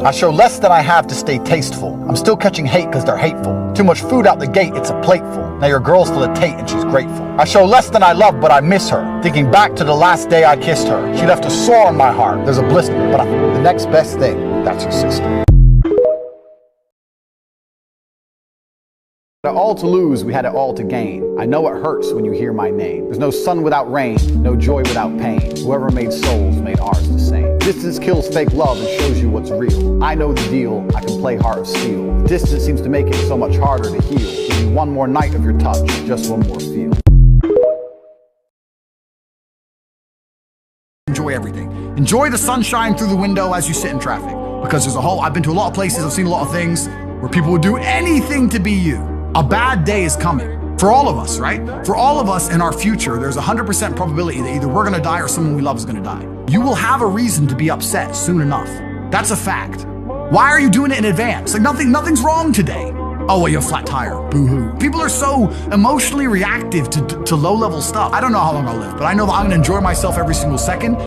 I show less than I have to stay tasteful. I'm still catching hate because they're hateful. Too much food out the gate, it's a plateful. Now your girl's full of Tate and she's grateful. I show less than I love, but I miss her. Thinking back to the last day I kissed her. She left a sore on my heart. There's a blister, but the next best thing, that's her sister. Had it all to lose, we had it all to gain. I know it hurts when you hear my name. There's no sun without rain, no joy without pain. Whoever made souls made ours the same. Distance kills fake love and shows you what's real. I know the deal, I can play heart of steel. The distance seems to make it so much harder to heal. Give me one more night of your touch, just one more feel. Enjoy everything. Enjoy the sunshine through the window as you sit in traffic. Because I've been to a lot of places, I've seen a lot of things where people would do anything to be you. A bad day is coming. For all of us, right? For all of us in our future, there's a 100% probability that either we're gonna die or someone we love is gonna die. You will have a reason to be upset soon enough. That's a fact. Why are you doing it in advance? Like nothing's wrong today. Oh, well, you have a flat tire. Boo-hoo. People are so emotionally reactive to low-level stuff. I don't know how long I'll live, but I know that I'm gonna enjoy myself every single second.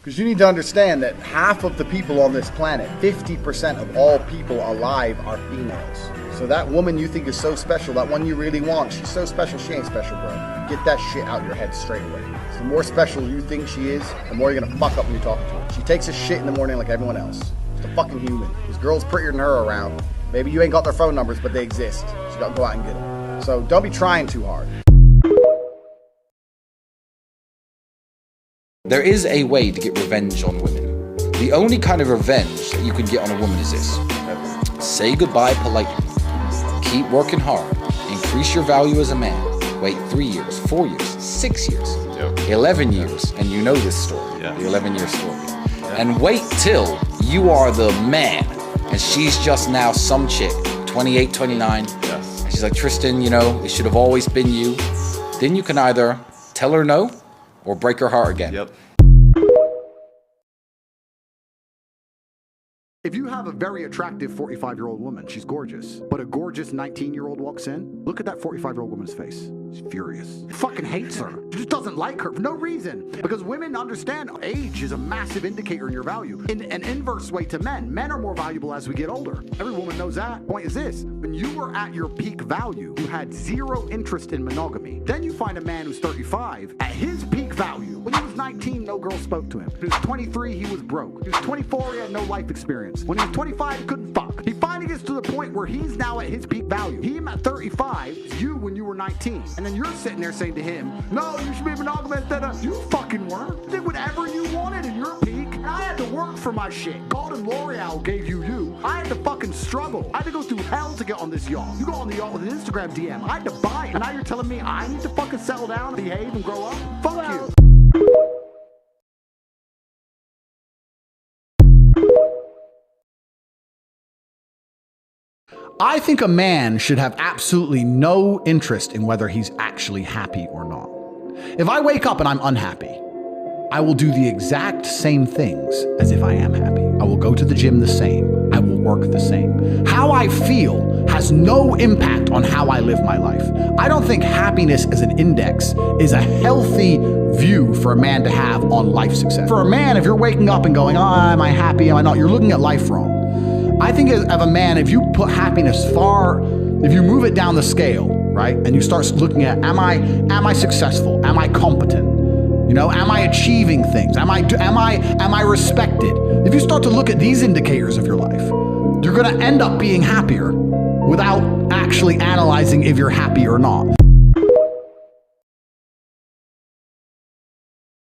Because you need to understand that half of the people on this planet, 50% of all people alive are females. So that woman you think is so special, that one you really want, she's so special, she ain't special, bro. Get that shit out of your head straight away. So the more special you think she is, the more you're gonna fuck up when you're talking to her. She takes a shit in the morning like everyone else. She's a fucking human. There's girls prettier than her around. Maybe you ain't got their phone numbers, but they exist. So you gotta go out and get them. So don't be trying too hard. There is a way to get revenge on women. The only kind of revenge that you can get on a woman is this. Say goodbye politely. Keep working hard. Increase your value as a man. Wait 3 years, 4 years, 6 years, 11 years, and you know this story, the 11-year story. And wait till you are the man, and she's just now some chick, 28, 29, and she's like, Tristan, you know, it should have always been you. Then you can either tell her no, or break her heart again. If you have a very attractive 45-year-old woman, she's gorgeous, but a gorgeous 19-year-old walks in, look at that 45-year-old woman's face. She's furious. She fucking hates her. She just doesn't like her for no reason. Because women understand age is a massive indicator in your value. In an inverse way to men, men are more valuable as we get older. Every woman knows that. Point is this, when you were at your peak value, you had zero interest in monogamy. Then you find a man who's 35 at his peak value. When he was 19, no girl spoke to him. When he was 23, he was broke. He was 24, he had no life experience. When he was 25, he couldn't fuck. He finally gets to the point where he's now at his peak value. Him at 35 is you when you were 19. And then you're sitting there saying to him, no, you should be monogamous. You fucking weren't. You did whatever you wanted in your peak. And I had to work for my shit. God and L'Oreal gave you you. I had to fucking struggle. I had to go through hell to get on this yacht. You go on the yacht with an Instagram DM. I had to buy it. And now you're telling me I need to fucking settle down, behave, and grow up? Fuck you. I think a man should have absolutely no interest in whether he's actually happy or not. If I wake up and I'm unhappy, I will do the exact same things as if I am happy. I will go to the gym the same. I will work the same. How I feel has no impact on how I live my life. I don't think happiness as an index is a healthy view for a man to have on life success. For a man, if you're waking up and going, oh, am I happy, am I not, you're looking at life wrong. I think of a man, if you put happiness if you move it down the scale, right, and you start looking at, am I successful? Am I competent? You know, am I achieving things? Am I respected? If you start to look at these indicators of your life, you're gonna end up being happier without actually analyzing if you're happy or not.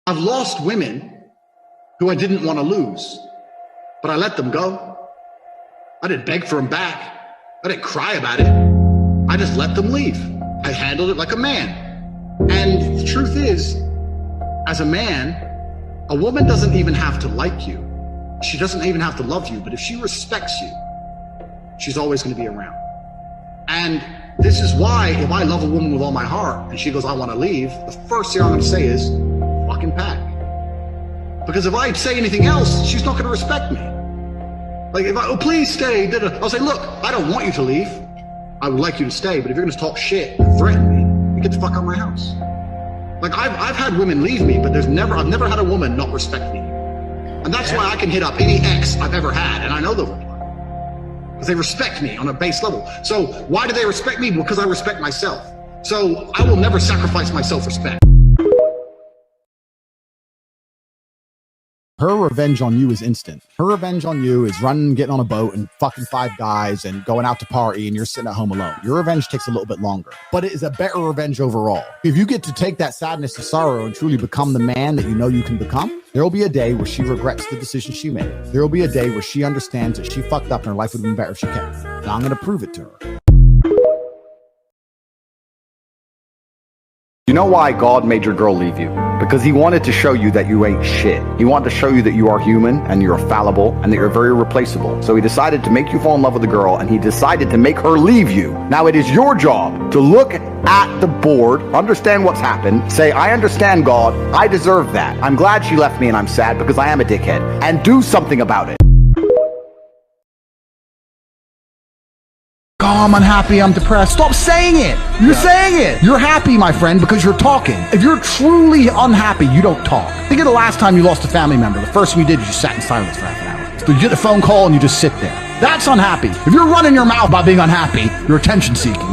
I've lost women who I didn't want to lose, but I let them go. I didn't beg for them back. I didn't cry about it. I just let them leave. I handled it like a man. And the truth is, as a man, a woman doesn't even have to like you. She doesn't even have to love you, but if she respects you, she's always going to be around. And this is why if I love a woman with all my heart and she goes, I want to leave, the first thing I'm going to say is, fucking pack. Because if I say anything else, she's not going to respect me. Like, if oh, please stay, I'll say, look, I don't want you to leave. I would like you to stay, but if you're going to talk shit and threaten me, you get the fuck out of my house. Like, I've had women leave me, but I've never had a woman not respect me. And that's why I can hit up any ex I've ever had, and I know them. Because they respect me on a base level. So why do they respect me? Because I respect myself. So I will never sacrifice my self-respect. Her revenge on you is instant. Her revenge on you is running, getting on a boat and fucking 5 guys and going out to party and you're sitting at home alone. Your revenge takes a little bit longer, but it is a better revenge overall. If you get to take that sadness to sorrow and truly become the man that you know you can become, there will be a day where she regrets the decision she made. There will be a day where she understands that she fucked up and her life would have been better if she kept. Now I'm going to prove it to her. You know why God made your girl leave you? Because he wanted to show you that you ain't shit. He wanted to show you that you are human and you're fallible and that you're very replaceable. So he decided to make you fall in love with the girl and he decided to make her leave you. Now it is your job to look at the board, understand what's happened, say, I understand God, I deserve that. I'm glad she left me and I'm sad because I am a dickhead, and do something about it. Oh, I'm unhappy, I'm depressed. Stop saying it. You're saying it. You're happy, my friend, because you're talking. If you're truly unhappy, you don't talk. Think of the last time you lost a family member. The first thing you did was you sat in silence for half an hour. So you get the phone call and you just sit there. That's unhappy. If you're running your mouth about being unhappy, you're attention seeking.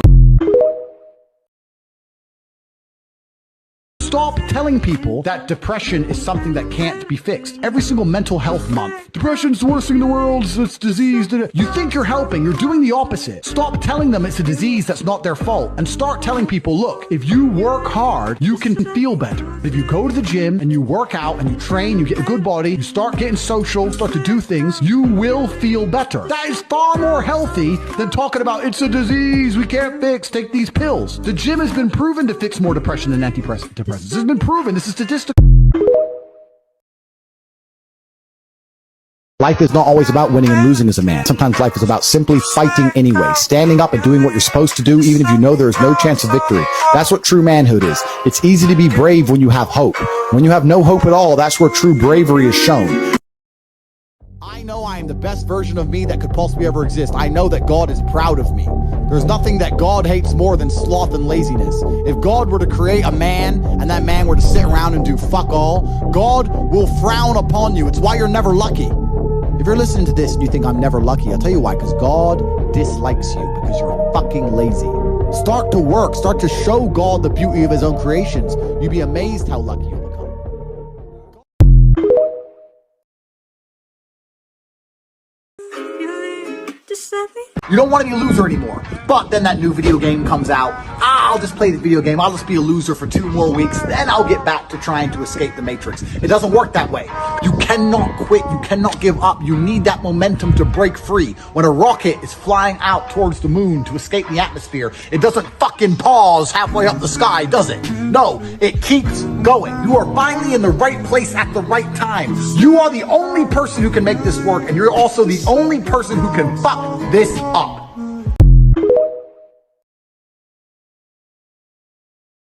Stop telling people that depression is something that can't be fixed. Every single mental health month, depression's the worst thing in the world, it's disease. You think you're helping, you're doing the opposite. Stop telling them it's a disease that's not their fault, and start telling people, look, if you work hard, you can feel better. If you go to the gym and you work out and you train, you get a good body, you start getting social, start to do things, you will feel better. That is far more healthy than talking about it's a disease we can't fix, take these pills. The gym has been proven to fix more depression than antidepressants. This has been proven. This is statistical. Life is not always about winning and losing as a man. Sometimes life is about simply fighting anyway, standing up and doing what you're supposed to do, even if you know there is no chance of victory. That's what true manhood is. It's easy to be brave when you have hope. When you have no hope at all, that's where true bravery is shown. I know I am the best version of me that could possibly ever exist. I know that God is proud of me. There's nothing that God hates more than sloth and laziness. If God were to create a man and that man were to sit around and do fuck all, God will frown upon you. It's why you're never lucky. If you're listening to this and you think I'm never lucky, I'll tell you why, because God dislikes you because you're fucking lazy. Start to work. Start to show God the beauty of his own creations. You'd be amazed how lucky you'll become. You don't want to be a loser anymore. But then that new video game comes out. I'll just play the video game. I'll just be a loser for 2 more weeks. Then I'll get back to trying to escape the Matrix. It doesn't work that way. You cannot quit. You cannot give up. You need that momentum to break free. When a rocket is flying out towards the moon to escape the atmosphere, it doesn't fucking pause halfway up the sky, does it? No, it keeps going. You are finally in the right place at the right time. You are the only person who can make this work, and you're also the only person who can fuck this up.